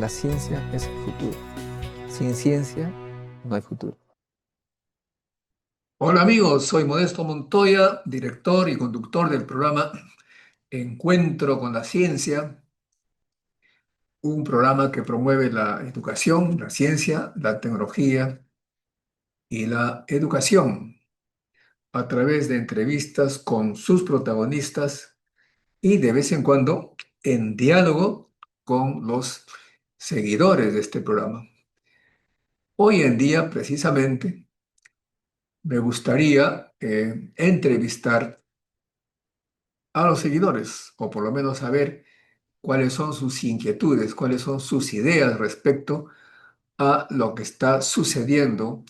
la ciencia es el futuro. Sin ciencia no hay futuro. Hola amigos, soy Modesto Montoya, director y conductor del programa Encuentro con la Ciencia, un programa que promueve la educación, la ciencia, la tecnología y la educación a través de entrevistas con sus protagonistas y de vez en cuando en diálogo con los seguidores de este programa. Hoy en día, precisamente, me gustaría entrevistar a los seguidores, o por lo menos saber cuáles son sus inquietudes, cuáles son sus ideas respecto a lo que está sucediendo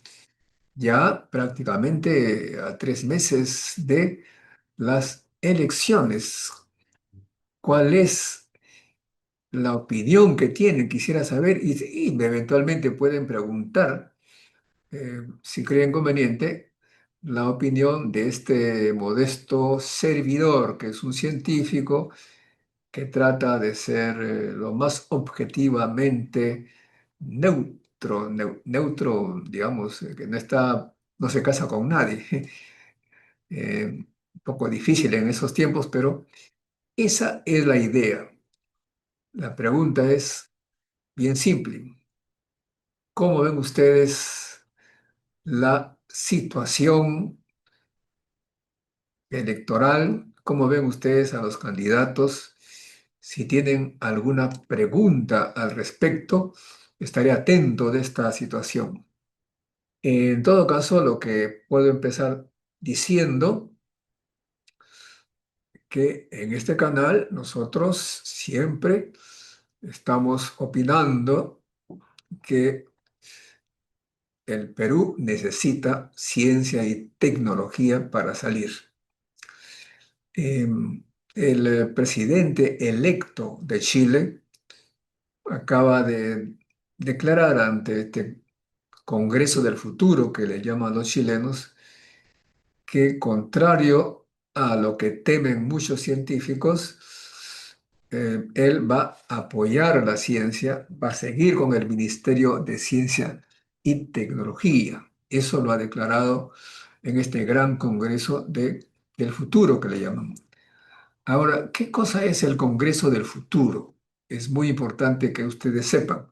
ya prácticamente a 3 meses de las elecciones. ¿Cuál es la opinión que tienen? Quisiera saber y eventualmente pueden preguntar, si creen conveniente, la opinión de este modesto servidor, que es un científico que trata de ser lo más objetivamente neutro, digamos, que no se casa con nadie. Un poco difícil en esos tiempos, pero esa es la idea. La pregunta es bien simple. ¿Cómo ven ustedes la situación electoral? ¿Cómo ven ustedes a los candidatos? Si tienen alguna pregunta al respecto, estaré atento de esta situación. En todo caso, lo que puedo empezar diciendo que en este canal nosotros siempre estamos opinando que el Perú necesita ciencia y tecnología para salir. El presidente electo de Chile acaba de declarar ante este Congreso del Futuro, que le llaman los chilenos, que contrario a lo que temen muchos científicos, él va a apoyar la ciencia, va a seguir con el Ministerio de Ciencia y Tecnología. Eso lo ha declarado en este gran Congreso del Futuro que le llaman. Ahora, ¿qué cosa es el Congreso del Futuro? Es muy importante que ustedes sepan.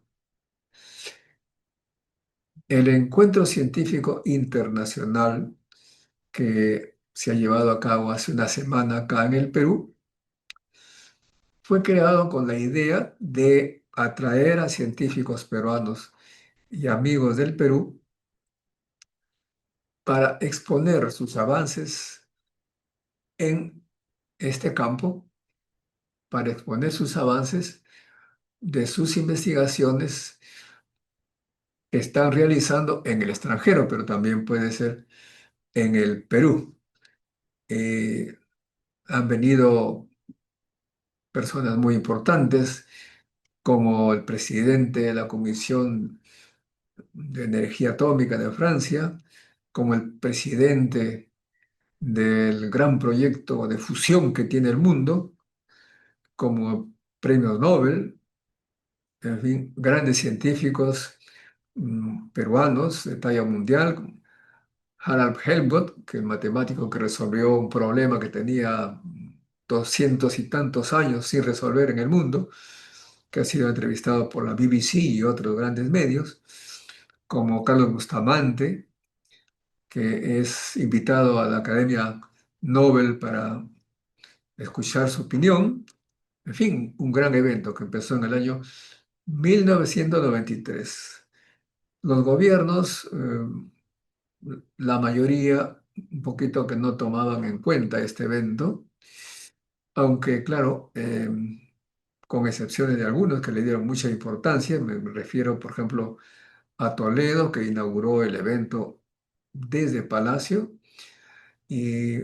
El encuentro científico internacional que se ha llevado a cabo hace una semana acá en el Perú fue creado con la idea de atraer a científicos peruanos y amigos del Perú para exponer sus avances en este campo, para exponer sus avances de sus investigaciones que están realizando en el extranjero, pero también puede ser en el Perú. Eh, Han venido personas muy importantes, como el presidente de la Comisión de Energía Atómica de Francia, como el presidente del gran proyecto de fusión que tiene el mundo, como premios Nobel, en fin, grandes científicos peruanos de talla mundial, como Harald Helmholtz, que es el matemático que resolvió un problema que tenía 200 y tantos años sin resolver en el mundo, que ha sido entrevistado por la BBC y otros grandes medios, como Carlos Bustamante, que es invitado a la Academia Nobel para escuchar su opinión. En fin, un gran evento que empezó en el año 1993. Los gobiernos, la mayoría, un poquito que no tomaban en cuenta este evento, aunque claro, con excepciones de algunos que le dieron mucha importancia, me refiero, por ejemplo, a Toledo, que inauguró el evento desde Palacio, y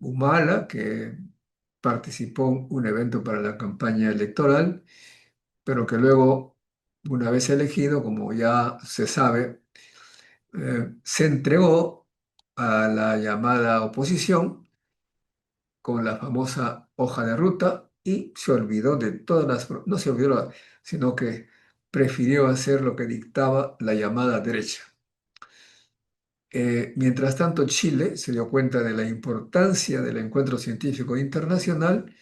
Humala, que participó en un evento para la campaña electoral, pero que luego, una vez elegido, como ya se sabe, se entregó a la llamada oposición con la famosa hoja de ruta y se olvidó de todas las, no se olvidó, sino que prefirió hacer lo que dictaba la llamada derecha. Mientras tanto, Chile se dio cuenta de la importancia del encuentro científico internacional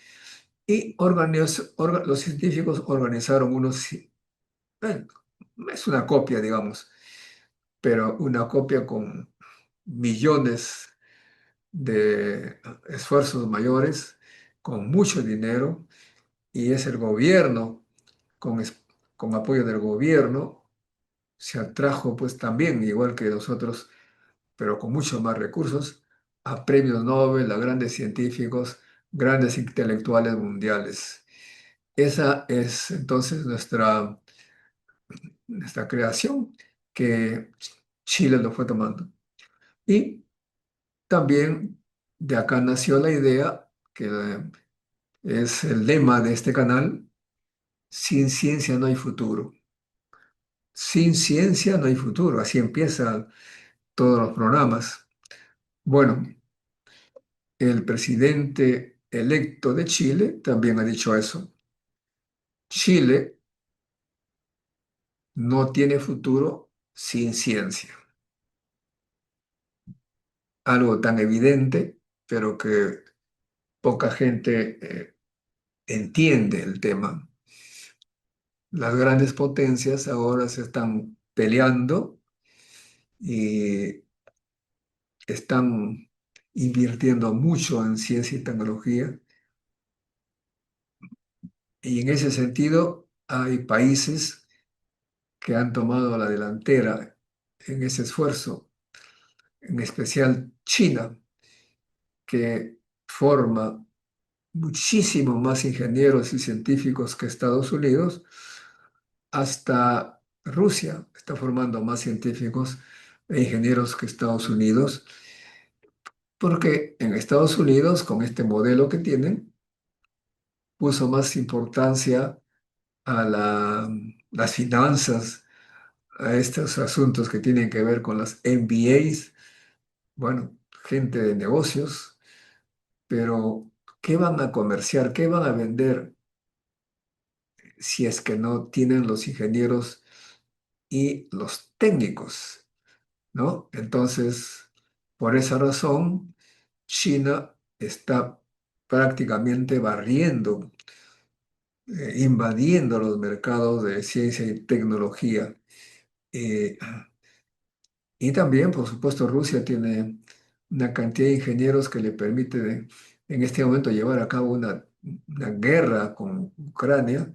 y los científicos organizaron eh, es una copia, digamos, pero una copia con millones de esfuerzos mayores, con mucho dinero, y es el gobierno, con, es- con apoyo del gobierno, se atrajo pues también, igual que nosotros, pero con mucho más recursos, a premios Nobel, a grandes científicos, grandes intelectuales mundiales. Esa es entonces nuestra creación que Chile lo fue tomando. Y también de acá nació la idea, que es el lema de este canal: sin ciencia no hay futuro. Sin ciencia no hay futuro. Así empiezan todos los programas. Bueno, el presidente electo de Chile también ha dicho eso. Chile no tiene futuro sin ciencia. Algo tan evidente, pero que poca gente entiende el tema. Las grandes potencias ahora se están peleando y están invirtiendo mucho en ciencia y tecnología. Y en ese sentido, hay países que han tomado la delantera en ese esfuerzo, en especial China, que forma muchísimo más ingenieros y científicos que Estados Unidos. Hasta Rusia está formando más científicos e ingenieros que Estados Unidos, porque en Estados Unidos, con este modelo que tienen, puso más importancia a las finanzas, a estos asuntos que tienen que ver con las MBAs, bueno, gente de negocios, pero ¿qué van a comerciar? ¿Qué van a vender si es que no tienen los ingenieros y los técnicos? ¿No? Entonces, por esa razón, China está prácticamente barriendo, invadiendo los mercados de ciencia y tecnología. Eh, y también, por supuesto, Rusia tiene una cantidad de ingenieros que le permite en este momento llevar a cabo una guerra con Ucrania.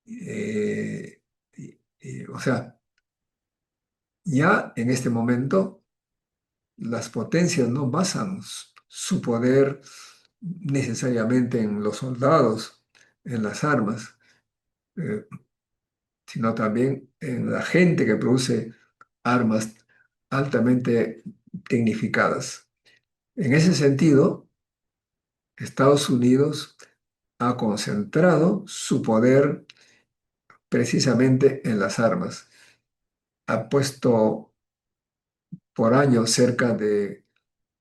Eh, o sea, ya en este momento las potencias no basan su poder necesariamente en los soldados, en las armas, eh, sino también en la gente que produce armas altamente tecnificadas. En ese sentido, Estados Unidos ha concentrado su poder precisamente en las armas. Ha puesto por año cerca de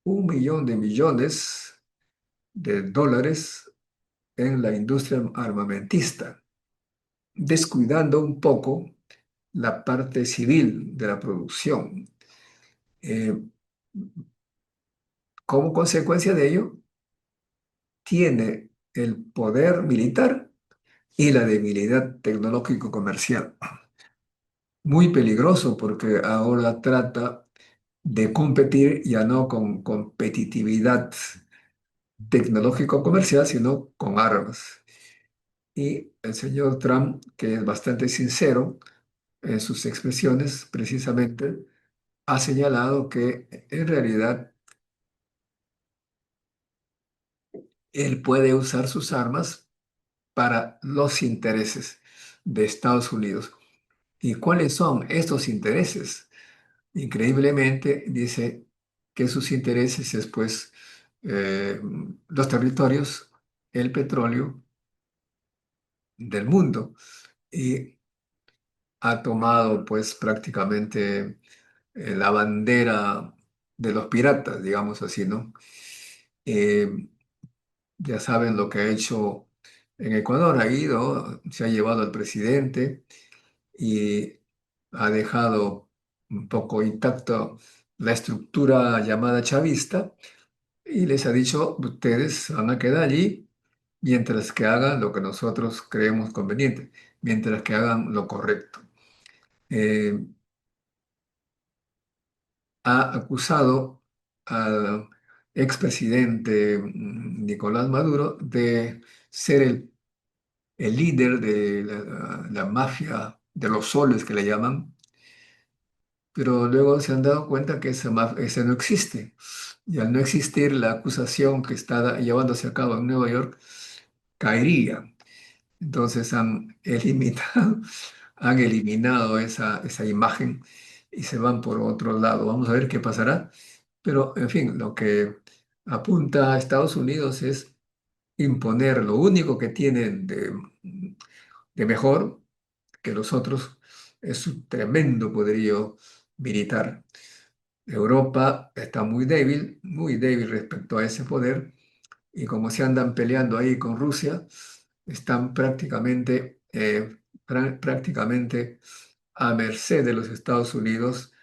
1 millón de millones de dólares en la industria armamentista, descuidando un poco la parte civil de la producción. Eh, Como consecuencia de ello, tiene el poder militar y la debilidad tecnológico-comercial. Muy peligroso porque ahora trata de competir ya no con competitividad tecnológico-comercial, sino con armas. Y el señor Trump, que es bastante sincero en sus expresiones, precisamente, ha señalado que en realidad él puede usar sus armas para los intereses de Estados Unidos. ¿Y cuáles son estos intereses? Increíblemente, dice que sus intereses es pues los territorios, el petróleo del mundo. Y ha tomado pues prácticamente la bandera de los piratas, digamos así, ¿no? Eh, ya saben lo que ha hecho en Ecuador, ha ido, se ha llevado al presidente, y ha dejado un poco intacto la estructura llamada chavista y les ha dicho, ustedes van a quedar allí mientras que hagan lo que nosotros creemos conveniente, mientras que hagan lo correcto. Eh, Ha acusado al expresidente Nicolás Maduro de ser el líder de la mafia de los soles que le llaman, pero luego se han dado cuenta que ese no existe. Y al no existir, la acusación que está llevándose a cabo en Nueva York caería. Entonces han eliminado esa imagen y se van por otro lado. Vamos a ver qué pasará. Pero, en fin, lo que apunta a Estados Unidos es imponer lo único que tienen de mejor que los otros, es su tremendo poderío militar. Europa está muy débil respecto a ese poder, y como se andan peleando ahí con Rusia, están prácticamente a merced de los Estados Unidos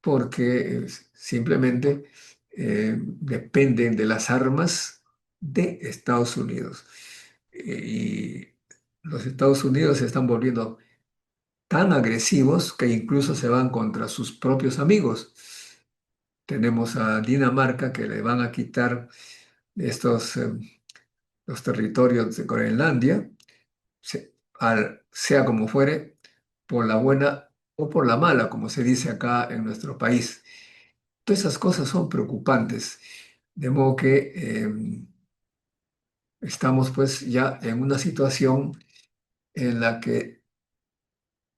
porque simplemente dependen de las armas de Estados Unidos. Y los Estados Unidos se están volviendo tan agresivos que incluso se van contra sus propios amigos. Tenemos a Dinamarca que le van a quitar estos los territorios de Groenlandia, sea como fuere, por la buena o por la mala, como se dice acá en nuestro país. Todas esas cosas son preocupantes, de modo que estamos pues ya en una situación en la que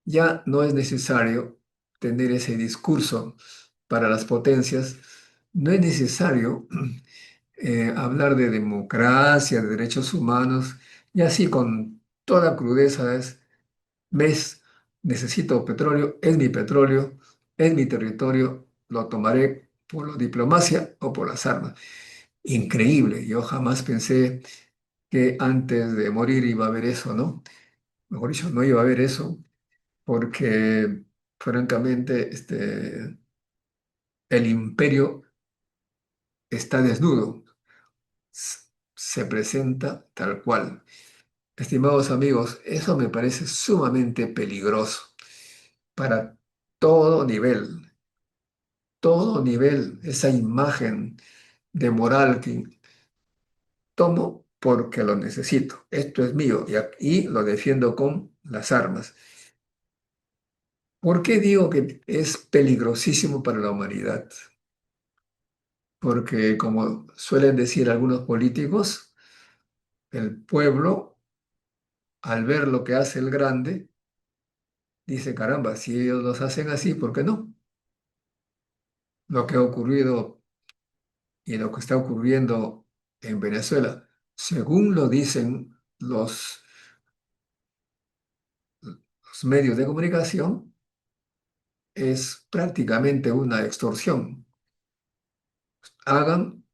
ya no es necesario tener ese discurso para las potencias, no es necesario hablar de democracia, de derechos humanos, y así con toda crudeza ves, necesito petróleo, es mi territorio, lo tomaré por la diplomacia o por las armas. Increíble, yo jamás pensé que antes de morir iba a haber eso, ¿no? Mejor dicho, no iba a haber eso, porque francamente el imperio está desnudo, s- se presenta tal cual. Estimados amigos, eso me parece sumamente peligroso para todo nivel, todo nivel, esa imagen de moral que tomo porque lo necesito. Esto es mío y aquí lo defiendo con las armas. ¿Por qué digo que es peligrosísimo para la humanidad? Porque, como suelen decir algunos políticos, el pueblo, al ver lo que hace el grande, dice, caramba, si ellos los hacen así, ¿por qué no? Lo que ha ocurrido y lo que está ocurriendo en Venezuela, según lo dicen los medios de comunicación, es prácticamente una extorsión. Hagan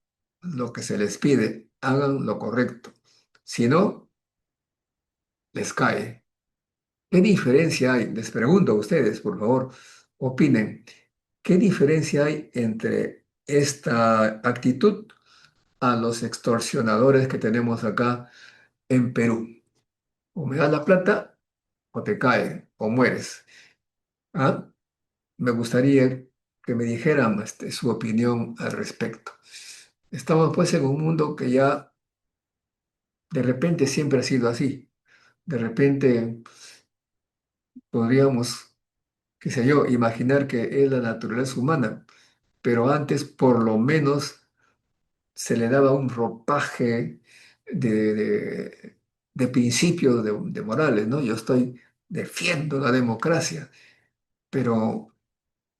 lo que se les pide, hagan lo correcto. Si no, les cae. ¿Qué diferencia hay? Les pregunto a ustedes, por favor, opinen. ¿Qué diferencia hay entre esta actitud a los extorsionadores que tenemos acá en Perú? O me das la plata o te cae o mueres. ¿Ah? Me gustaría que me dijeran su opinión al respecto. Estamos pues en un mundo que ya de repente siempre ha sido así. De repente podríamos, qué sé yo, imaginar que es la naturaleza humana, pero antes por lo menos se le daba un ropaje de, de, de principios de morales, ¿no? Yo defiendo la democracia, pero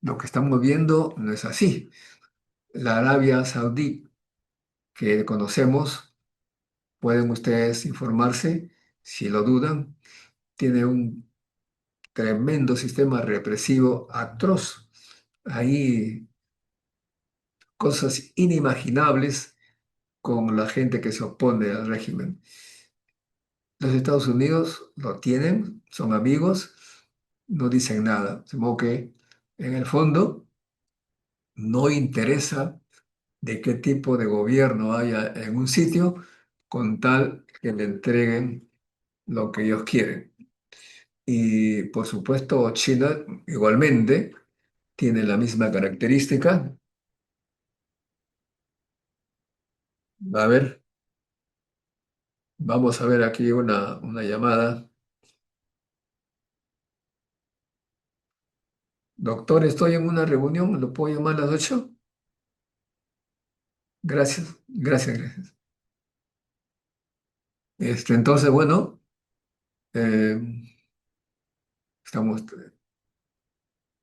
lo que estamos viendo no es así. La Arabia Saudí que conocemos, pueden ustedes informarse si lo dudan, tiene un tremendo sistema represivo atroz. Hay cosas inimaginables con la gente que se opone al régimen. Los Estados Unidos lo tienen, son amigos, no dicen nada. De modo que, en el fondo, no interesa de qué tipo de gobierno haya en un sitio con tal que le entreguen lo que ellos quieren. Y por supuesto, China igualmente tiene la misma característica. A ver, vamos a ver aquí una llamada. Doctor, estoy en una reunión, ¿lo puedo llamar a las 8? Gracias, gracias, gracias. Entonces, bueno, eh, estamos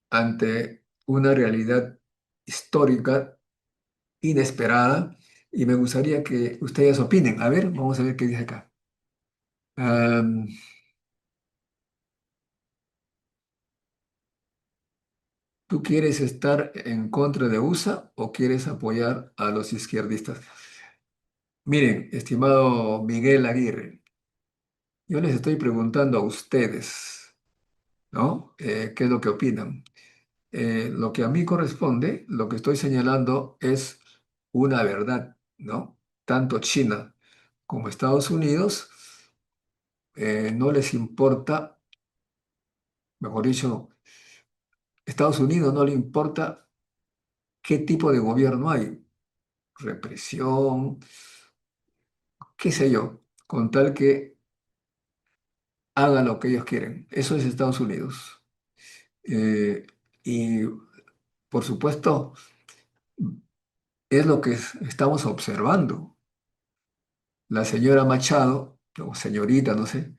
ante una realidad histórica inesperada y me gustaría que ustedes opinen. A ver, vamos a ver qué dice acá. Am, ¿Tú quieres estar en contra de USA o quieres apoyar a los izquierdistas? Miren, estimado Miguel Aguirre, yo les estoy preguntando a ustedes, ¿no? ¿Qué es lo que opinan? Lo que a mí corresponde, lo que estoy señalando es una verdad, ¿no? Tanto China como Estados Unidos no les importa, mejor dicho, Estados Unidos no le importa qué tipo de gobierno hay, represión, qué sé yo, con tal que hagan lo que ellos quieren. Eso es Estados Unidos. Y por supuesto, es lo que estamos observando. La señora Machado, o señorita, no sé,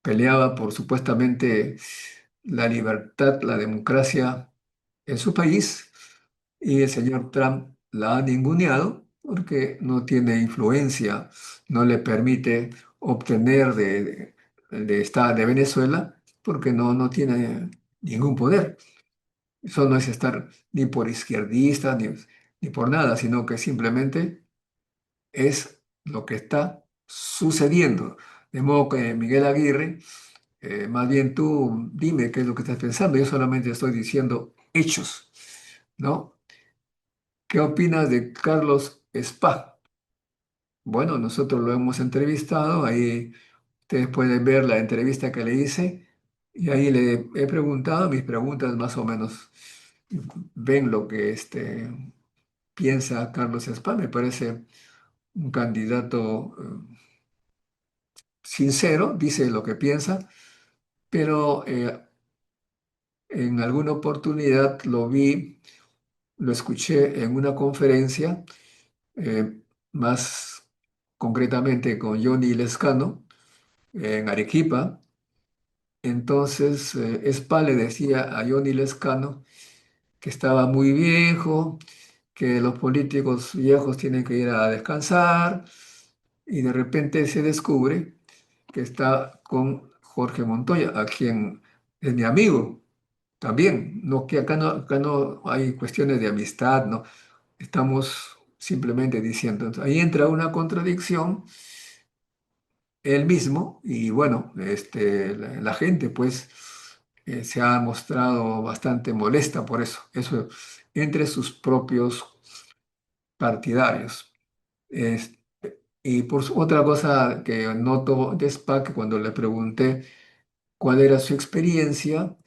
peleaba por supuestamente la libertad, la democracia en su país y el señor Trump la ha ninguneado porque no tiene influencia, no le permite obtener de Venezuela porque no tiene ningún poder. Eso no es estar ni por izquierdista ni por nada, sino que simplemente es lo que está sucediendo. De modo que Miguel Aguirre, más bien tú dime qué es lo que estás pensando, yo solamente estoy diciendo hechos, ¿no? ¿Qué opinas de Carlos Spa? Bueno, nosotros lo hemos entrevistado, ahí ustedes pueden ver la entrevista que le hice y ahí le he preguntado, mis preguntas más o menos ven lo que piensa Carlos Spa, me parece un candidato sincero, dice lo que piensa, pero en alguna oportunidad lo vi, lo escuché en una conferencia, eh, más concretamente con Johnny Lescano, en Arequipa. Entonces, Spa le decía a Johnny Lescano que estaba muy viejo, que los políticos viejos tienen que ir a descansar, y de repente se descubre que está con Jorge Montoya, a quien es mi amigo también. No, que acá no hay cuestiones de amistad, no. Estamos simplemente diciendo. Entonces, ahí entra una contradicción él mismo y bueno, la gente pues se ha mostrado bastante molesta por eso. Eso entre sus propios partidarios. Es- y otra cosa que noto de SPAC, cuando le pregunté cuál era su experiencia,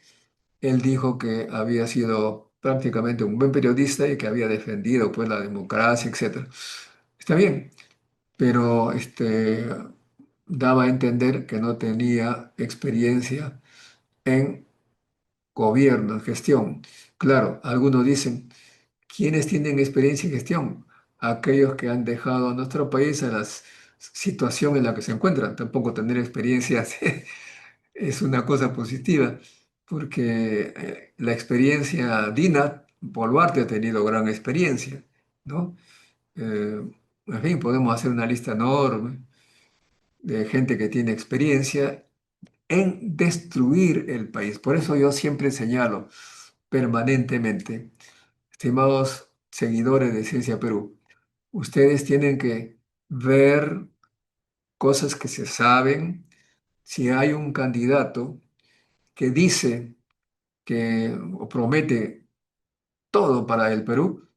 él dijo que había sido prácticamente un buen periodista y que había defendido pues la democracia, etcétera. Está bien, pero daba a entender que no tenía experiencia en gobierno, en gestión. Claro, algunos dicen, ¿quiénes tienen experiencia en gestión? Aquellos que han dejado a nuestro país a la situación en la que se encuentran. Tampoco tener experiencia es una cosa positiva, porque la experiencia, Dina Boluarte ha tenido gran experiencia, ¿no? Eh, en fin, podemos hacer una lista enorme de gente que tiene experiencia en destruir el país. Por eso yo siempre señalo permanentemente, estimados seguidores de Ciencia Perú, ustedes tienen que ver cosas que se saben. Si hay un candidato que dice que o promete todo para el Perú,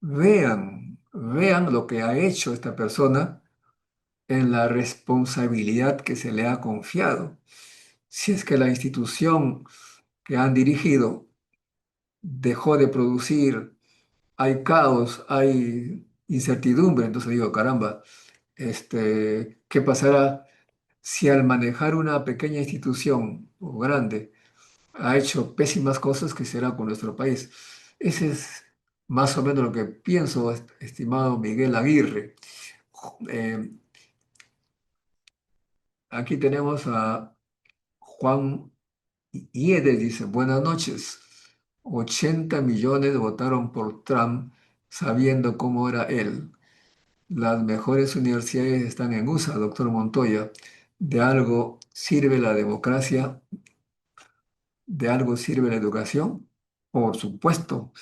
vean lo que ha hecho esta persona en la responsabilidad que se le ha confiado. Si es que la institución que han dirigido dejó de producir, hay caos, hay incertidumbre, entonces digo, caramba, ¿qué pasará si al manejar una pequeña institución o grande ha hecho pésimas cosas que será con nuestro país? Ese es más o menos lo que pienso, estimado Miguel Aguirre. Eh, Aquí tenemos a Juan Yede, dice, buenas noches. 80 millones votaron por Trump sabiendo cómo era él. Las mejores universidades están en USA, doctor Montoya. ¿De algo sirve la democracia? ¿De algo sirve la educación? Por supuesto.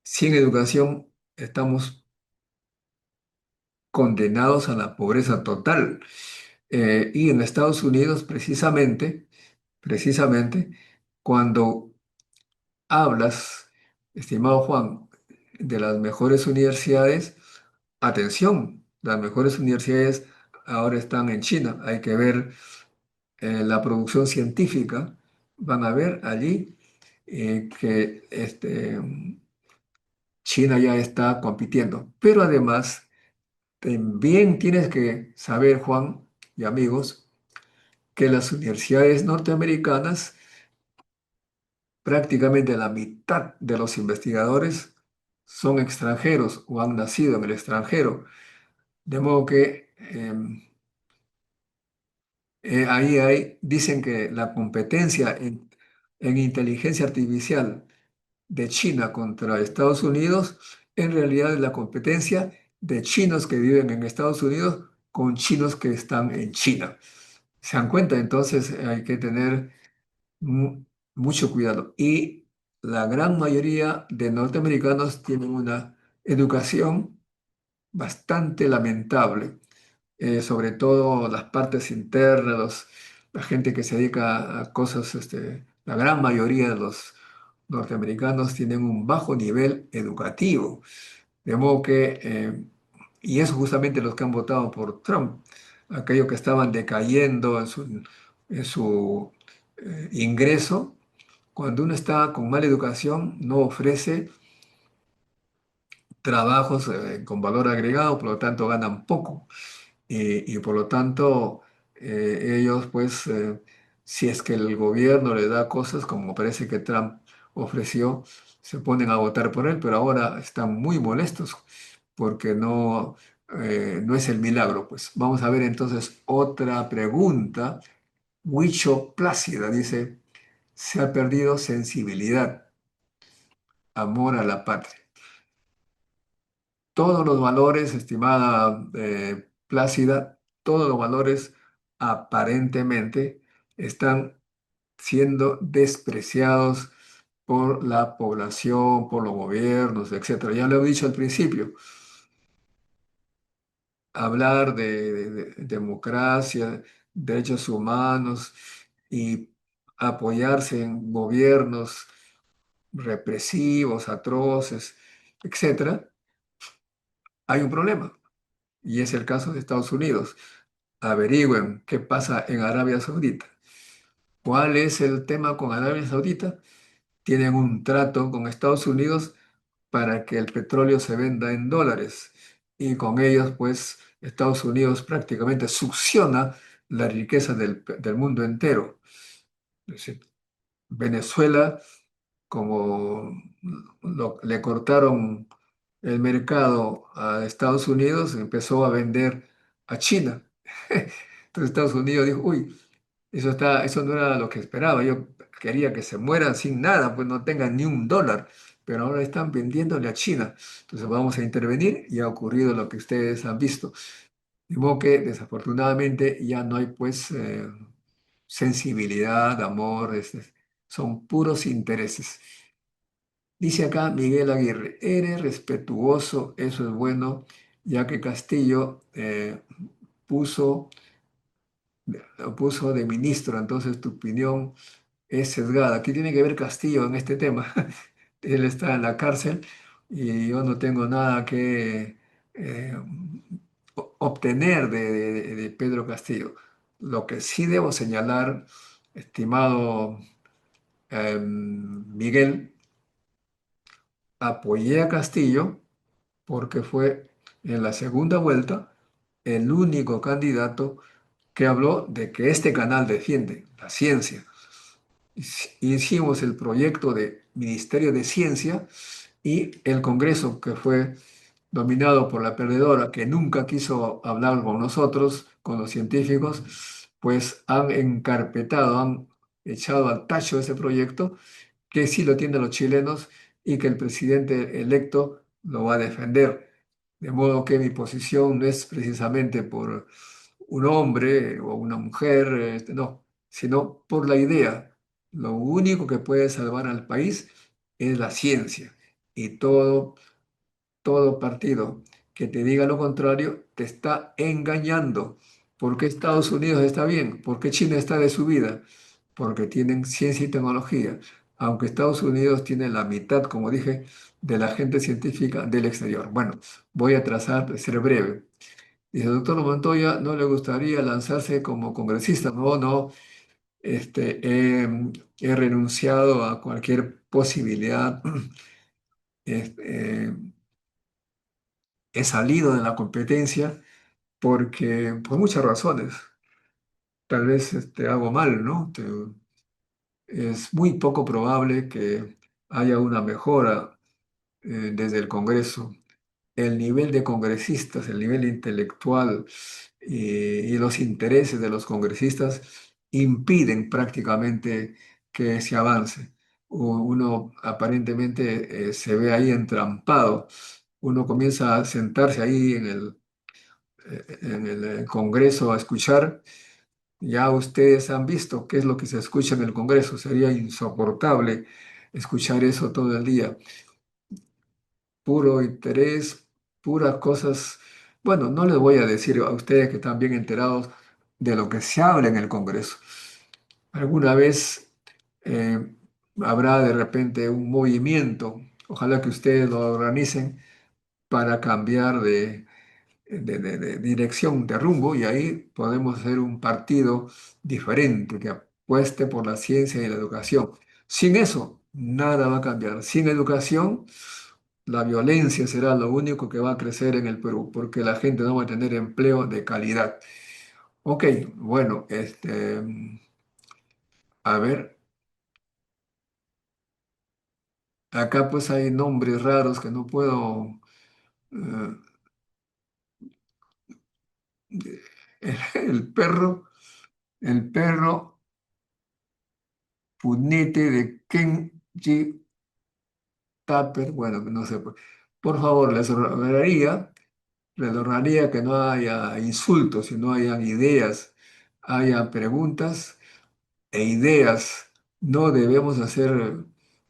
Sin educación estamos condenados a la pobreza total. Y en Estados Unidos, precisamente, cuando hablas, estimado Juan, de las mejores universidades, atención, las mejores universidades ahora están en China. Hay que ver la producción científica. Van a ver allí que China ya está compitiendo. Pero además, también tienes que saber, Juan y amigos, que las universidades norteamericanas, prácticamente la mitad de los investigadores son extranjeros o han nacido en el extranjero. De modo que dicen que la competencia en inteligencia artificial de China contra Estados Unidos, en realidad es la competencia de chinos que viven en Estados Unidos con chinos que están en China. ¿Se dan cuenta? Entonces hay que tener mu- mucho cuidado. Y la gran mayoría de norteamericanos tienen una educación bastante lamentable, sobre todo las partes internas, la gente que se dedica a cosas, la gran mayoría de los norteamericanos tienen un bajo nivel educativo. De modo que, y eso justamente los que han votado por Trump, aquellos que estaban decayendo en su ingreso, cuando uno está con mala educación, no ofrece trabajos con valor agregado, por lo tanto ganan poco. Y por lo tanto, ellos, pues, si es que el gobierno le da cosas como parece que Trump ofreció, se ponen a votar por él, pero ahora están muy molestos porque no es el milagro. Pues vamos a ver entonces otra pregunta. Huicho Plácida dice, se ha perdido sensibilidad, amor a la patria. Todos los valores, estimada Plácida, todos los valores aparentemente están siendo despreciados por la población, por los gobiernos, etcétera. Ya lo he dicho al principio, hablar de democracia, derechos humanos y apoyarse en gobiernos represivos, atroces, etcétera, hay un problema. Y es el caso de Estados Unidos. Averigüen qué pasa en Arabia Saudita. ¿Cuál es el tema con Arabia Saudita? Tienen un trato con Estados Unidos para que el petróleo se venda en dólares y con ellos, pues, Estados Unidos prácticamente succiona la riqueza del mundo entero. Es decir, Venezuela, como le cortaron el mercado a Estados Unidos, empezó a vender a China. Entonces Estados Unidos dijo, uy, eso no era lo que esperaba. Yo quería que se mueran sin nada, pues no tengan ni un dólar. Pero ahora están vendiéndole a China. Entonces vamos a intervenir y ha ocurrido lo que ustedes han visto. De modo que desafortunadamente ya no hay pues sensibilidad, amor, son puros intereses. Dice acá Miguel Aguirre, eres respetuoso, eso es bueno, ya que Castillo puso, lo puso de ministro, entonces tu opinión es sesgada. ¿Qué tiene que ver Castillo en este tema? Él está en la cárcel y yo no tengo nada que eh, obtener de Pedro Castillo. Lo que sí debo señalar, estimado Miguel, apoyé a Castillo porque fue en la segunda vuelta el único candidato que habló de que este canal defiende la ciencia. Hicimos el proyecto de Ministerio de Ciencia y el Congreso, que fue dominado por la perdedora, que nunca quiso hablar con nosotros, con los científicos, pues han encarpetado, han echado al tacho ese proyecto, que sí lo tienen los chilenos y que el presidente electo lo va a defender. De modo que mi posición no es precisamente por un hombre o una mujer, no, sino por la idea. Lo único que puede salvar al país es la ciencia. Y todo partido que te diga lo contrario te está engañando. ¿Por qué Estados Unidos está bien? ¿Por qué China está de subida? Porque tienen ciencia y tecnología. Aunque Estados Unidos tiene la mitad, como dije, de la gente científica del exterior. Bueno, voy a trazar de ser breve. Dice, doctor Montoya, ¿no le gustaría lanzarse como congresista? No, no, he renunciado a cualquier posibilidad. Este, he salido de la competencia porque, por muchas razones, tal vez hago mal, ¿no? Es muy poco probable que haya una mejora desde el Congreso. El nivel de congresistas, el nivel intelectual y los intereses de los congresistas impiden prácticamente que se avance. Uno aparentemente se ve ahí entrampado. Uno comienza a sentarse ahí en el Congreso a escuchar. Ya ustedes han visto qué es lo que se escucha en el Congreso. Sería insoportable escuchar eso todo el día. Puro interés, puras cosas. Bueno, no les voy a decir a ustedes que están bien enterados de lo que se habla en el Congreso. Alguna vez eh, habrá de repente un movimiento, ojalá que ustedes lo organicen para cambiar de dirección, de rumbo, y ahí podemos hacer un partido diferente que apueste por la ciencia y la educación. Sin eso, nada va a cambiar. Sin educación, la violencia será lo único que va a crecer en el Perú, porque la gente no va a tener empleo de calidad. Ok, bueno, a ver, acá pues hay nombres raros que no puedo... eh, el perro, el perro punete de Kenji Tupper, bueno, no sé, por favor, les rogaría que no haya insultos, sino hayan ideas, haya preguntas e ideas. No debemos hacer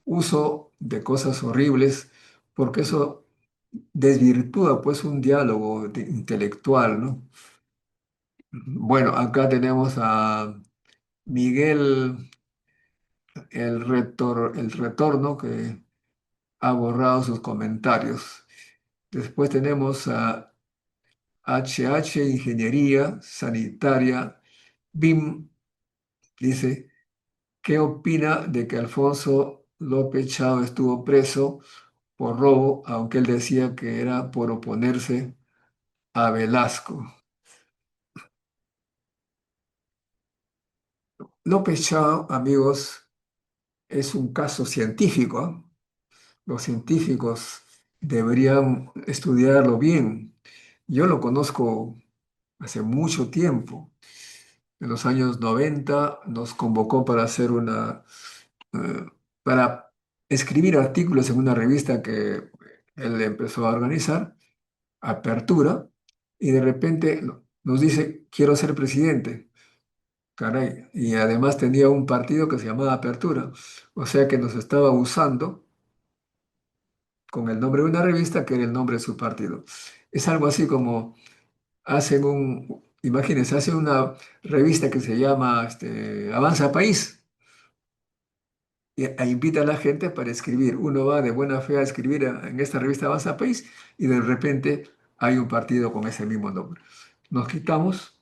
uso de cosas horribles porque eso desvirtúa pues un diálogo intelectual, ¿no? Bueno, acá tenemos a Miguel el retorno que ha borrado sus comentarios. Después tenemos a HH Ingeniería Sanitaria, BIM, dice, ¿qué opina de que Alfonso López Chao estuvo preso por robo, aunque él decía que era por oponerse a Velasco? López Chao, amigos, es un caso científico, ¿ah? Los científicos deberían estudiarlo bien. Yo lo conozco hace mucho tiempo. En los años 90 nos convocó para hacer para escribir artículos en una revista que él empezó a organizar, Apertura, y de repente nos dice, quiero ser presidente. Caray, y además tenía un partido que se llamaba Apertura, o sea que nos estaba usando con el nombre de una revista que era el nombre de su partido. Es algo así como imagínense, hacen una revista que se llama Avanza País, e invita a la gente para escribir. Uno va de buena fe a escribir en esta revista Avanza País y de repente hay un partido con ese mismo nombre. Nos quitamos,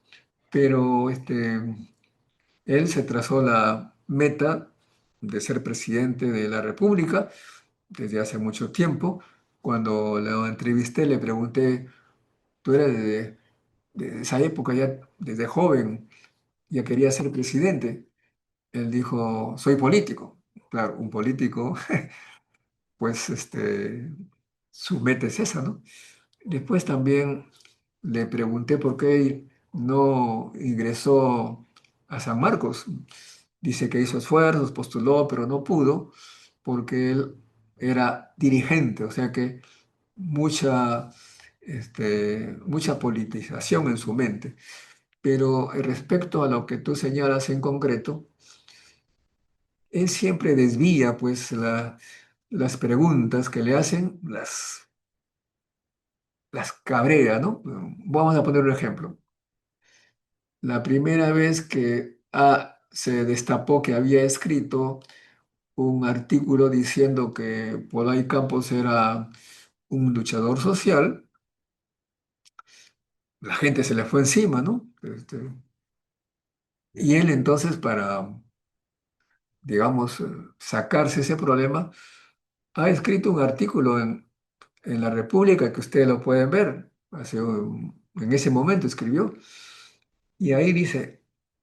pero él se trazó la meta de ser presidente de la República desde hace mucho tiempo. Cuando lo entrevisté, le pregunté, tú eres de esa época, ya desde joven, ya quería ser presidente. Él dijo, soy político. Claro, un político, pues su meta es esa, ¿no? Después también le pregunté por qué no ingresó a San Marcos. Dice que hizo esfuerzos, postuló, pero no pudo porque él era dirigente, o sea que mucha, mucha politización en su mente. Pero respecto a lo que tú señalas en concreto, él siempre desvía pues las preguntas que le hacen, las cabrea, ¿no? Vamos a poner un ejemplo. La primera vez que se destapó que había escrito un artículo diciendo que Polay Campos era un luchador social, la gente se le fue encima, ¿no? Y él entonces para, digamos, sacarse ese problema, ha escrito un artículo en La República que ustedes lo pueden ver. En ese momento escribió. Y ahí dice,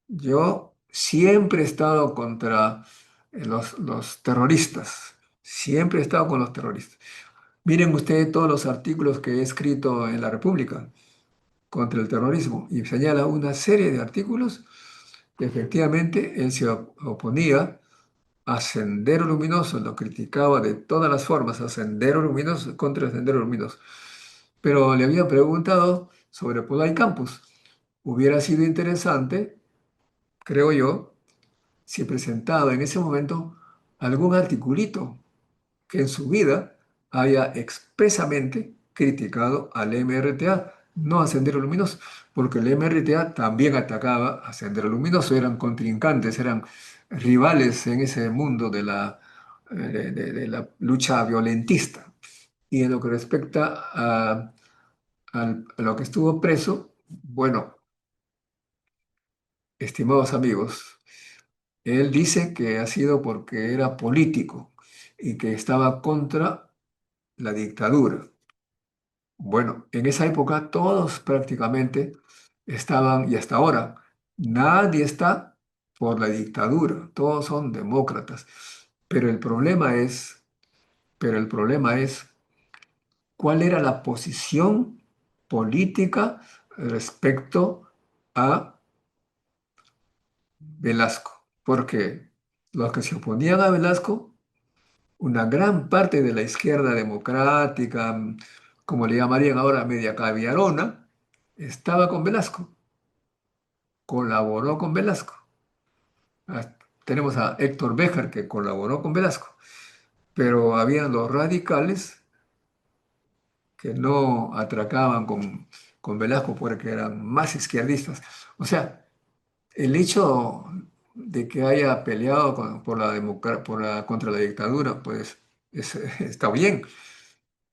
yo siempre he estado contra los terroristas, siempre he estado con los terroristas. Miren ustedes todos los artículos que he escrito en La República contra el terrorismo y señala una serie de artículos que efectivamente él se oponía a Sendero Luminoso, lo criticaba de todas las formas, a Sendero Luminoso, contra el Sendero Luminoso. Pero le había preguntado sobre Polay Campos. Hubiera sido interesante, creo yo, si presentaba en ese momento algún articulito que en su vida haya expresamente criticado al MRTA, no a Sendero Luminoso, porque el MRTA también atacaba a Sendero Luminoso, eran contrincantes, eran rivales en ese mundo de la lucha violentista. Y en lo que respecta a lo que estuvo preso, bueno, estimados amigos, él dice que ha sido porque era político y que estaba contra la dictadura. Bueno, en esa época todos prácticamente estaban, y hasta ahora, nadie está por la dictadura, todos son demócratas. Pero el problema es, pero el problema es cuál era la posición política respecto a Velasco. Porque los que se oponían a Velasco, una gran parte de la izquierda democrática, como le llamarían ahora, media caviarona, estaba con Velasco, colaboró con Velasco. Ah, tenemos a Héctor Béjar que colaboró con Velasco, pero habían los radicales que no atracaban con Velasco porque eran más izquierdistas. O sea, el hecho de que haya peleado contra la dictadura, pues está bien,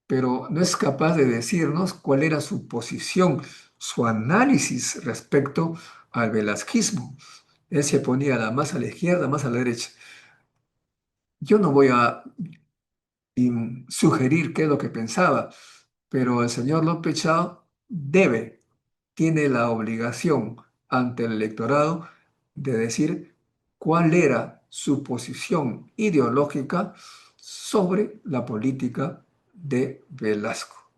pero no es capaz de decirnos cuál era su posición, su análisis respecto al velasquismo. Él se ponía más a la izquierda, más a la derecha. Yo no voy a sugerir qué es lo que pensaba, pero el señor López Chao tiene la obligación ante el electorado de decir cuál era su posición ideológica sobre la política de Velasco.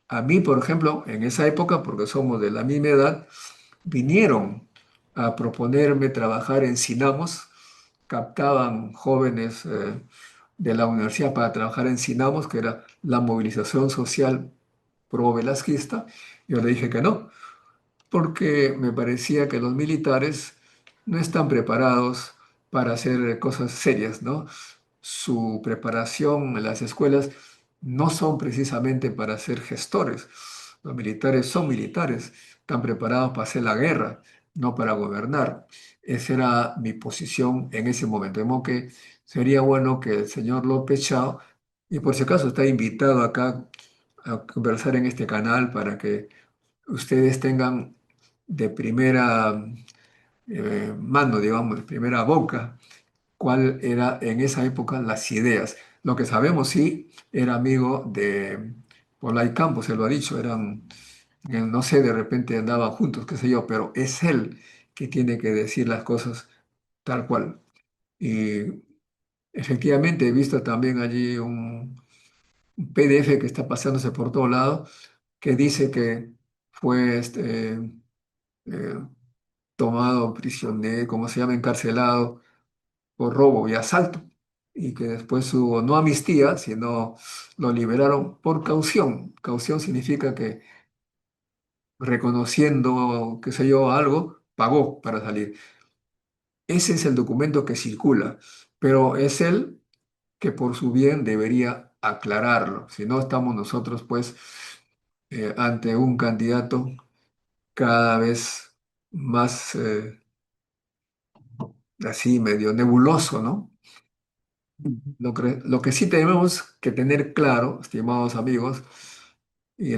A mí, por ejemplo, en esa época, porque somos de la misma edad, vinieron a proponerme trabajar en Sinamos, captaban jóvenes de la universidad para trabajar en Sinamos, que era la movilización social pro-velasquista. Yo le dije que no, porque me parecía que los militares no están preparados para hacer cosas serias, ¿no? Su preparación en las escuelas no son precisamente para ser gestores. Los militares son militares, están preparados para hacer la guerra, no para gobernar. Esa era mi posición en ese momento. De modo que sería bueno que el señor López Chao, y por si acaso está invitado acá a conversar en este canal para que ustedes tengan de primera mano, digamos, de primera boca, cuál era en esa época las ideas. Lo que sabemos, sí, era amigo de Olay Campos, se lo ha dicho, eran, no sé, de repente andaban juntos, qué sé yo, pero es él que tiene que decir las cosas tal cual. Y efectivamente he visto también allí un PDF que está pasándose por todo lado, que dice que fue eh, tomado prisionero, como se llama, encarcelado por robo y asalto, y que después hubo no amnistía, sino lo liberaron por caución. Caución significa que reconociendo, qué sé yo, algo, pagó para salir. Ese es el documento que circula, pero es él que por su bien debería aclararlo. Si no, estamos nosotros, pues, ante un candidato cada vez más así, medio nebuloso, ¿no? Lo que sí tenemos que tener claro, estimados amigos, y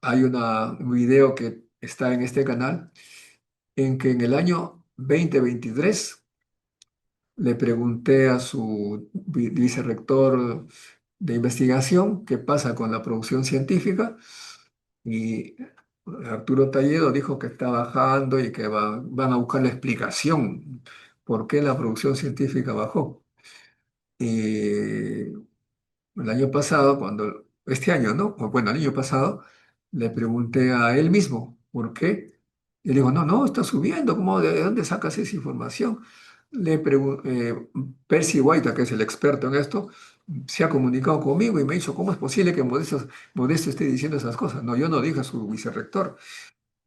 hay un video que está en este canal, en que en el año 2023 le pregunté a su vicerrector de investigación qué pasa con la producción científica y Arturo Talledo dijo que está bajando y que van a buscar la explicación por qué la producción científica bajó. Y el año pasado, este año, ¿no? O bueno, el año pasado, le pregunté a él mismo, ¿por qué? Y le digo, no, no, está subiendo, ¿cómo, de dónde sacas esa información? Percy White, que es el experto en esto, se ha comunicado conmigo y me ha dicho, ¿cómo es posible que Modesto esté diciendo esas cosas? No, yo no dije a su vicerrector.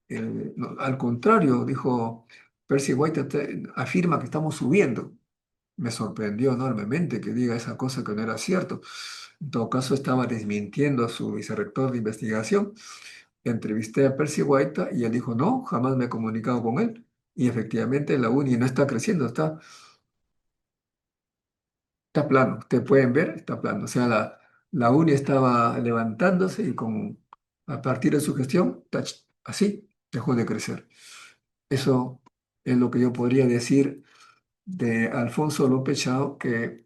No, al contrario, dijo, Percy White afirma que estamos subiendo. Me sorprendió enormemente que diga esa cosa que no era cierto. En todo caso, estaba desmintiendo a su vicerrector de investigación. Entrevisté a Percy White y él dijo, no, jamás me he comunicado con él. Y efectivamente la uni no está creciendo, está plano. Ustedes pueden ver, está plano. O sea, la uni estaba levantándose y a partir de su gestión, tach, así, dejó de crecer. Eso es lo que yo podría decir de Alfonso López Chao, que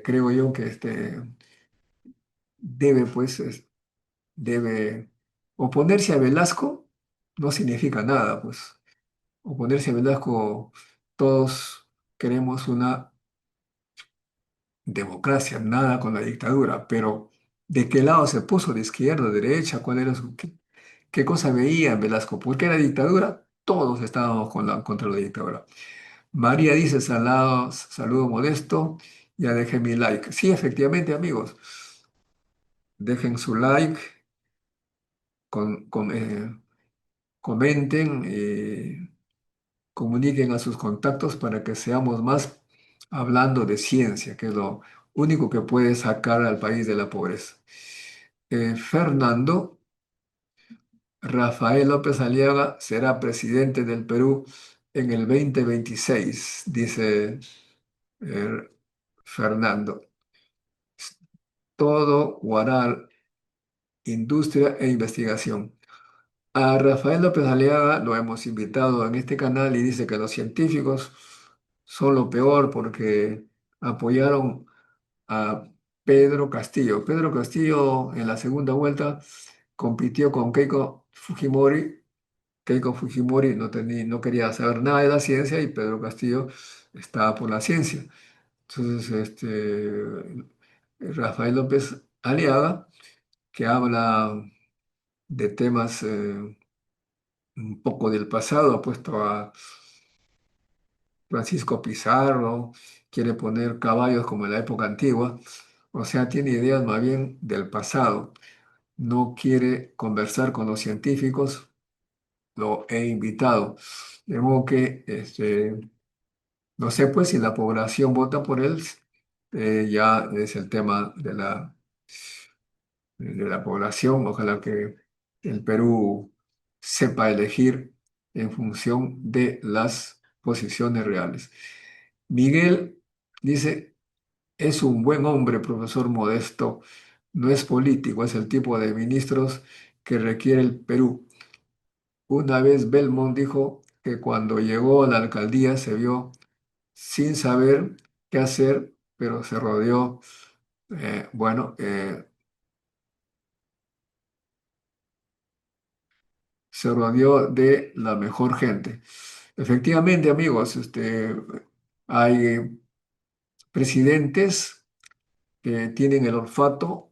creo yo que debe, pues, debe oponerse a Velasco, no significa nada, pues. Oponerse a Velasco, todos queremos una democracia, nada con la dictadura, pero ¿de qué lado se puso? ¿De izquierda, de derecha? ¿Cuál era qué cosa veía en Velasco? ¿Por qué era dictadura? Todos estábamos contra la dictadura. María dice, saludo modesto, ya dejé mi like. Sí, efectivamente, amigos, dejen su like, comenten, comuniquen a sus contactos para que seamos más hablando de ciencia, que es lo único que puede sacar al país de la pobreza. Fernando, Rafael López Aliaga será presidente del Perú en el 2026, dice eh, Fernando. Todo Guaral, industria e investigación. A Rafael López Aliaga lo hemos invitado en este canal y dice que los científicos son lo peor porque apoyaron a Pedro Castillo. Pedro Castillo en la segunda vuelta compitió con Keiko Fujimori. Keiko Fujimori no quería saber nada de la ciencia y Pedro Castillo estaba por la ciencia. Entonces, Rafael López Aliaga, que habla de temas un poco del pasado, ha puesto a Francisco Pizarro, quiere poner caballos como en la época antigua, o sea, tiene ideas más bien del pasado, no quiere conversar con los científicos, lo he invitado. De modo que, no sé pues si la población vota por él, ya es el tema de la población, ojalá que el Perú sepa elegir en función de las posiciones reales. Miguel Dice, es un buen hombre, profesor Modesto, no es político, es el tipo de ministros que requiere el Perú. Una vez Belmont dijo que cuando llegó a la alcaldía se vio sin saber qué hacer, pero se rodeó, bueno, se rodeó de la mejor gente. Efectivamente, amigos, hay presidentes que tienen el olfato,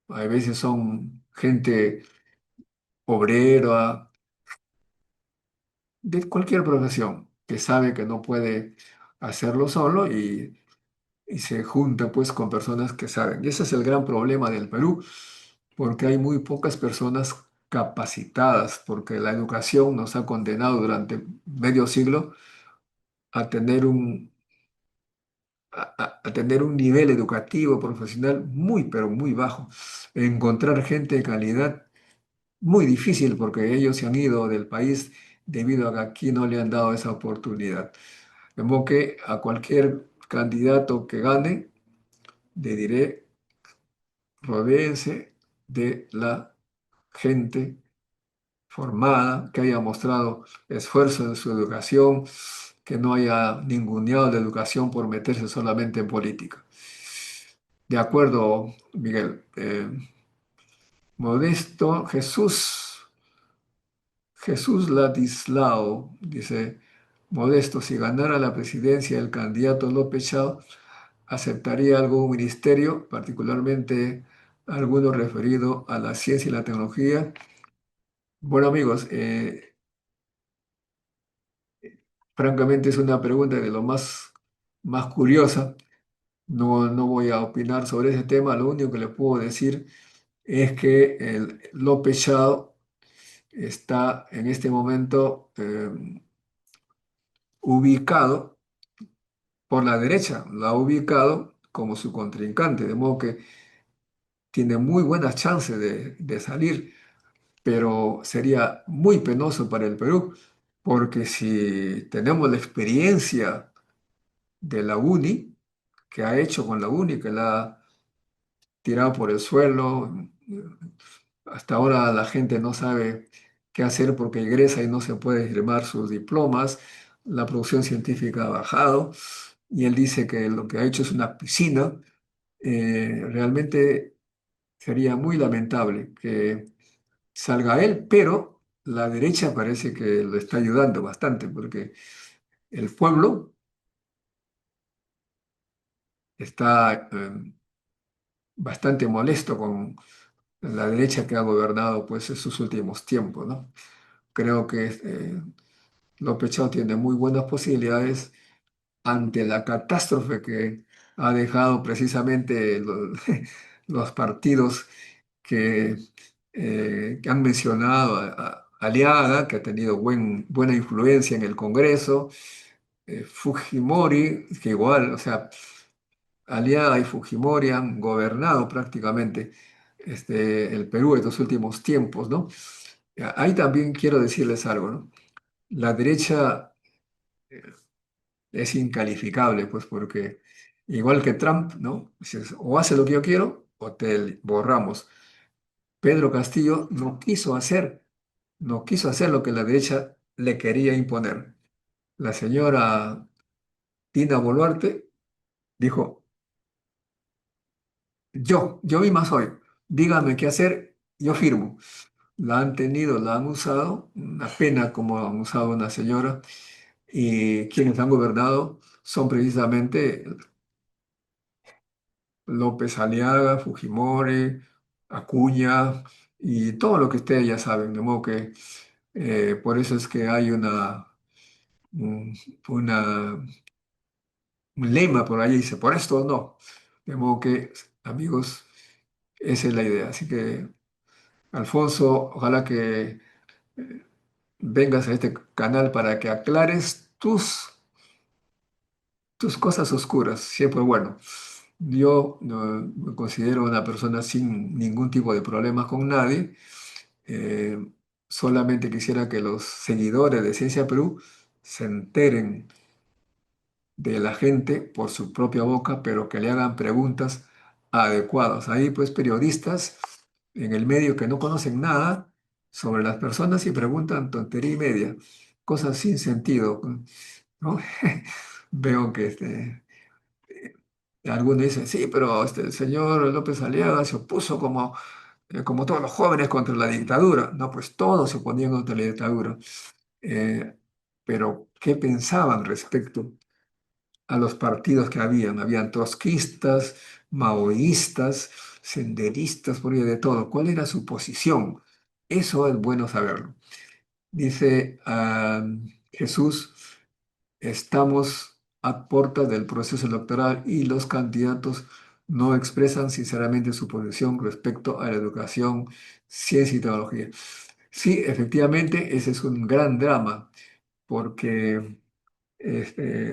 a veces son gente obrera, de cualquier profesión, que sabe que no puede hacerlo solo y se junta pues con personas que saben. Y ese es el gran problema del Perú, porque hay muy pocas personas capacitadas, porque la educación nos ha condenado durante medio siglo a tener a tener un nivel educativo, profesional muy, pero muy bajo. Encontrar gente de calidad, muy difícil, porque ellos se han ido del país debido a que aquí no le han dado esa oportunidad. De modo que a cualquier candidato que gane, le diré, rodéense de la gente formada, que haya mostrado esfuerzo en su educación, que no haya ninguneado la educación por meterse solamente en política. De acuerdo, Miguel. Modesto Jesús Ladislao dice, Modesto, si ganara la presidencia el candidato López Chao, aceptaría algún ministerio, particularmente alguno referido a la ciencia y la tecnología. Bueno, amigos, francamente es una pregunta de lo más curiosa. No voy a opinar sobre ese tema. Lo único que le puedo decir es que el López Chao está en este momento ubicado por la derecha, lo ha ubicado como su contrincante, de modo que tiene muy buenas chances de salir, pero sería muy penoso para el Perú, porque si tenemos la experiencia de la UNI, que ha hecho con la UNI, que la ha tirado por el suelo, hasta ahora la gente no sabe qué hacer porque ingresa y no se puede firmar sus diplomas, la producción científica ha bajado y él dice que lo que ha hecho es una piscina. Realmente sería muy lamentable que salga él, pero la derecha parece que lo está ayudando bastante porque el pueblo está bastante molesto con la derecha que ha gobernado pues en sus últimos tiempos, ¿no? Creo que López Chao tiene muy buenas posibilidades ante la catástrofe que ha dejado precisamente los partidos que, que han mencionado a Aliaga, que ha tenido buena influencia en el Congreso, Fujimori, que igual, o sea, Aliaga y Fujimori han gobernado prácticamente el Perú en los últimos tiempos, ¿no? Ahí también quiero decirles algo, ¿no? La derecha es incalificable, pues porque igual que Trump, ¿no? Dices, o hace lo que yo quiero o te borramos. Pedro Castillo no quiso hacer lo que la derecha le quería imponer. La señora Dina Boluarte dijo, yo misma soy, dígame qué hacer, yo firmo. La han tenido, la han usado, una pena como han usado a una señora, y quienes han gobernado son precisamente López Aliaga, Fujimori, Acuña y todo lo que ustedes ya saben, de modo que por eso es que hay un, una- un lema por ahí, dice, por esto no. De modo que, amigos, esa es la idea. Así que, Alfonso, ojalá que vengas a este canal para que aclares tus cosas oscuras. Siempre bueno. Yo no, me considero una persona sin ningún tipo de problemas con nadie. Eh, Solamente quisiera que los seguidores de Ciencia Perú se enteren de la gente por su propia boca, pero que le hagan preguntas adecuadas. Hay pues periodistas en el medio que no conocen nada sobre las personas y preguntan tontería y media, cosas sin sentido, ¿no? Veo que algunos dicen, sí, pero el señor López Aliaga se opuso como todos los jóvenes contra la dictadura. No, pues todos se oponían contra la dictadura. Eh, pero, ¿qué pensaban respecto a los partidos que habían? Habían trotskistas, maoístas, senderistas, por ahí de todo. ¿Cuál era su posición? Eso es bueno saberlo. Dice Jesús, estamos a puertas del proceso electoral y los candidatos no expresan sinceramente su posición respecto a la educación, ciencia y tecnología. Sí, efectivamente, ese es un gran drama, porque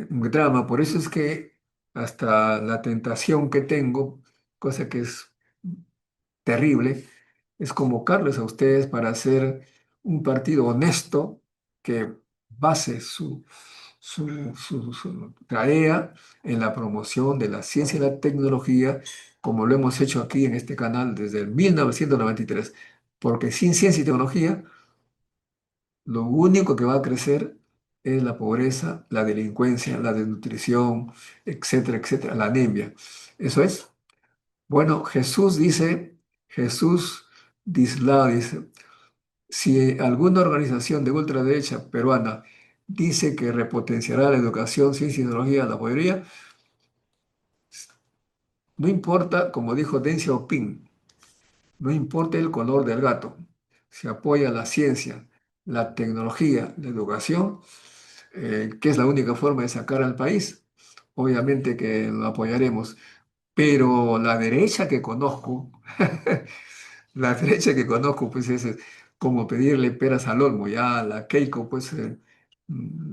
un drama, por eso es que hasta la tentación que tengo, cosa que es terrible, es convocarles a ustedes para hacer un partido honesto que base su tarea en la promoción de la ciencia y la tecnología, como lo hemos hecho aquí en este canal desde el 1993. Porque sin ciencia y tecnología, lo único que va a crecer es la pobreza, la delincuencia, la desnutrición, etcétera, etcétera, la anemia. Eso es. Bueno, Jesús Dislao dice, si alguna organización de ultraderecha peruana dice que repotenciará la educación, ciencia y tecnología, la mayoría, no importa, como dijo Deng Xiaoping, no importa el color del gato, se apoya la ciencia, la tecnología, la educación, que es la única forma de sacar al país. Obviamente que lo apoyaremos, pero la derecha que conozco, la derecha que conozco, pues es como pedirle peras al olmo. Ya la Keiko, pues, mm,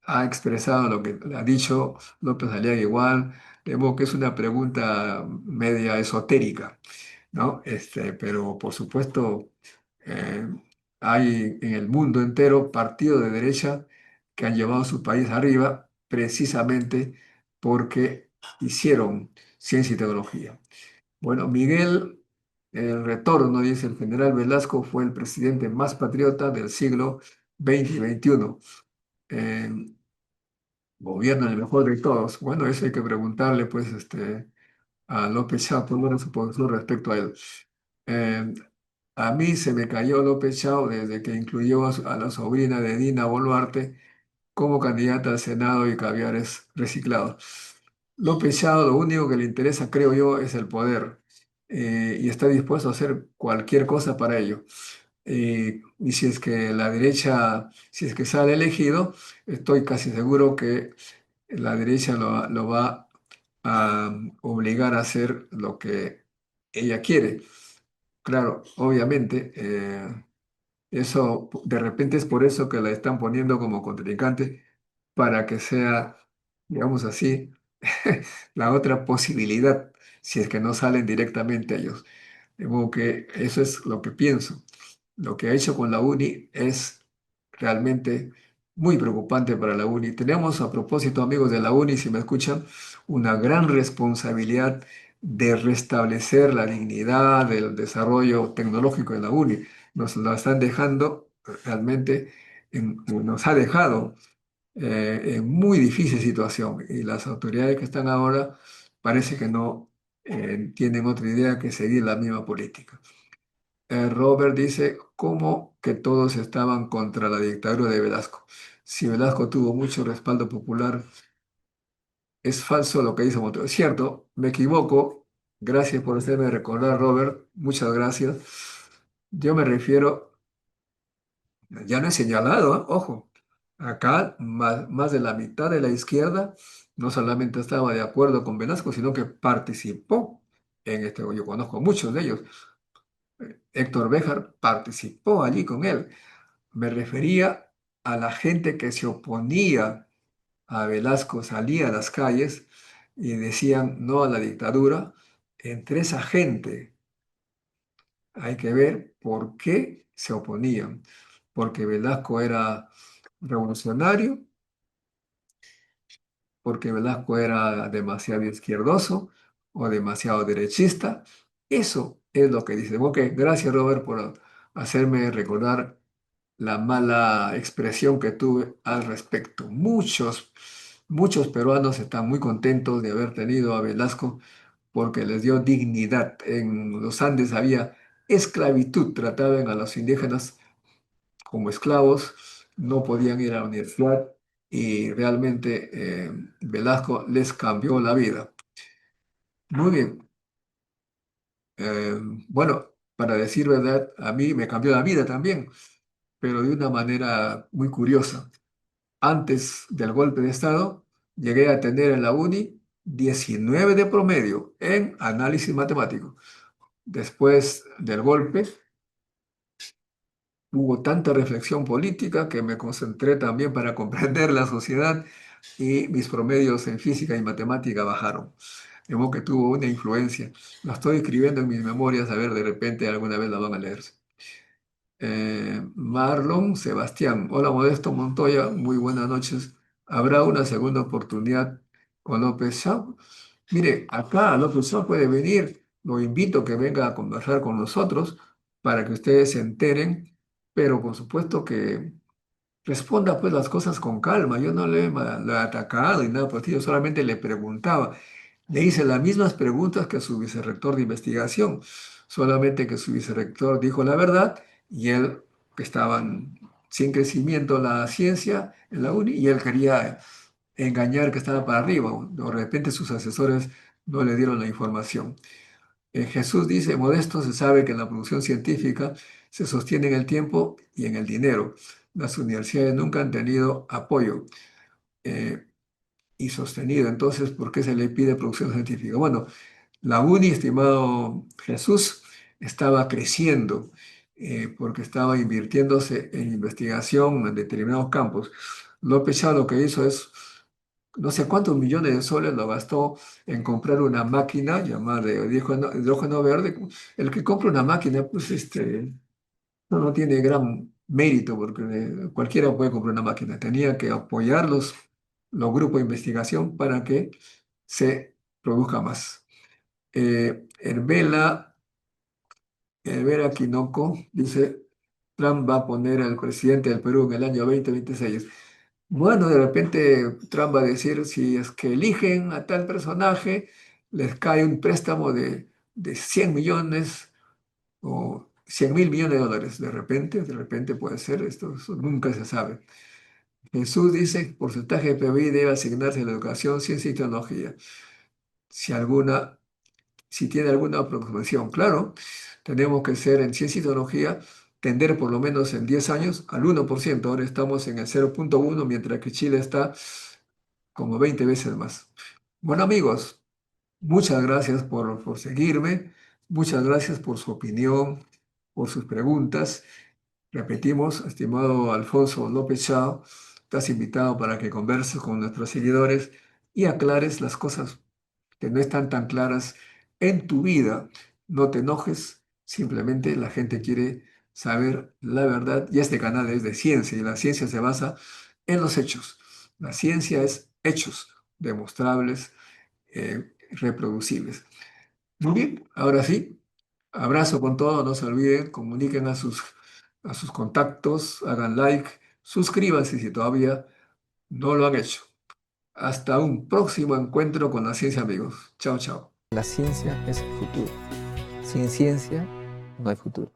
ha expresado lo que ha dicho López Aliaga igual, de modo que es una pregunta media esotérica, ¿no? Pero por supuesto, eh, hay en el mundo entero partidos de derecha que han llevado su país arriba precisamente porque hicieron ciencia y tecnología. Bueno, Miguel, el retorno, dice el general Velasco, fue el presidente más patriota del siglo XX y XXI. Eh, Gobierna el mejor de todos. Bueno, eso hay que preguntarle, pues, a López Chao, pues, bueno, su posición respecto a él. Eh, a mí se me cayó López Chao desde que incluyó a la sobrina de Dina Boluarte como candidata al Senado y caviares reciclados. López Chao lo único que le interesa, creo yo, es el poder y está dispuesto a hacer cualquier cosa para ello. Y si es que la derecha, si es que sale elegido, estoy casi seguro que la derecha lo va a obligar a hacer lo que ella quiere. Claro, obviamente, eso de repente es por eso que la están poniendo como contrincante para que sea, digamos así, la otra posibilidad, si es que no salen directamente ellos. De modo que eso es lo que pienso. Lo que ha hecho con la UNI es realmente muy preocupante para la UNI. Tenemos, a propósito, amigos de la UNI, si me escuchan, una gran responsabilidad de restablecer la dignidad del desarrollo tecnológico de la UNI. Nos lo están dejando realmente, nos ha dejado en muy difícil situación y las autoridades que están ahora parece que no tienen otra idea que seguir la misma política. Robert dice, ¿cómo que todos estaban contra la dictadura de Velasco? Si Velasco tuvo mucho respaldo popular, es falso lo que dice Montero. Es cierto, me equivoco. Gracias por hacerme recordar, Robert. Muchas gracias. Yo me refiero, ya no he señalado, ¿eh? Ojo, acá más de la mitad de la izquierda no solamente estaba de acuerdo con Velasco, sino que participó en este. Yo conozco muchos de ellos. Héctor Béjar participó allí con él. Me refería a la gente que se oponía a Velasco, salía a las calles y decían no a la dictadura. Entre esa gente hay que ver por qué se oponían. Porque Velasco era revolucionario, porque Velasco era demasiado izquierdoso o demasiado derechista. Eso es lo que dicen. Ok, gracias Robert por hacerme recordar la mala expresión que tuve al respecto. Muchos peruanos están muy contentos de haber tenido a Velasco porque les dio dignidad. En los Andes había esclavitud, trataban a los indígenas como esclavos, no podían ir a la universidad y realmente Velasco les cambió la vida. Muy bien. Eh, bueno, para decir verdad, a mí me cambió la vida también, pero de una manera muy curiosa. Antes del golpe de Estado, llegué a tener en la UNI 19 de promedio en análisis matemático. Después del golpe, hubo tanta reflexión política que me concentré también para comprender la sociedad y mis promedios en física y matemática bajaron. De modo que tuvo una influencia. Lo estoy escribiendo en mis memorias, a ver, de repente alguna vez la van a leer. Marlon Sebastián. Hola, Modesto Montoya. Muy buenas noches. ¿Habrá una segunda oportunidad con López Chao? Mire, acá López Chao puede venir. Lo invito a que venga a conversar con nosotros para que ustedes se enteren, pero por supuesto que responda pues las cosas con calma. Yo no le he atacado y nada por el estilo, solamente le preguntaba. Le hice las mismas preguntas que a su vicerrector de investigación, solamente que su vicerrector dijo la verdad y él, que estaban sin crecimiento la ciencia en la uni, y él quería engañar que estaba para arriba. De repente sus asesores no le dieron la información. Jesús dice, Modesto, se sabe que la producción científica se sostiene en el tiempo y en el dinero. Las universidades nunca han tenido apoyo eh, y sostenido. Entonces, ¿por qué se le pide producción científica? Bueno, la UNI, estimado Jesús, estaba creciendo porque estaba invirtiéndose en investigación en determinados campos. López Chao lo que hizo es no sé cuántos millones de soles lo gastó en comprar una máquina llamada de hidrógeno verde. El que compra una máquina, pues no tiene gran mérito porque cualquiera puede comprar una máquina. Tenía que apoyar los grupos de investigación para que se produzca más. Herbera Quinoco dice, Trump va a poner al presidente del Perú en el año 2026. Bueno, de repente Trump va a decir, si es que eligen a tal personaje, les cae un préstamo de 100 millones o 100.000 millones de dólares. De repente puede ser, eso nunca se sabe. Jesús dice, porcentaje de PBI debe asignarse a la educación, ciencia y tecnología. Si alguna si tiene alguna aproximación. Claro, tenemos que ser en ciencia y tecnología, tender por lo menos en 10 años al 1%. Ahora estamos en el 0,1, mientras que Chile está como 20 veces más. Bueno, amigos, muchas gracias por seguirme, muchas gracias por su opinión, por sus preguntas. Repetimos, estimado Alfonso López Chao, estás invitado para que converses con nuestros seguidores y aclares las cosas que no están tan claras en tu vida. No te enojes, simplemente la gente quiere saber la verdad y este canal es de ciencia y la ciencia se basa en los hechos. La ciencia es hechos demostrables, reproducibles. Muy bien, ahora sí, abrazo con todo, no se olviden, comuniquen a sus contactos, hagan like, suscríbanse si todavía no lo han hecho. Hasta un próximo encuentro con la ciencia, amigos. Chao, chao. La ciencia es el futuro. Sin ciencia no hay futuro.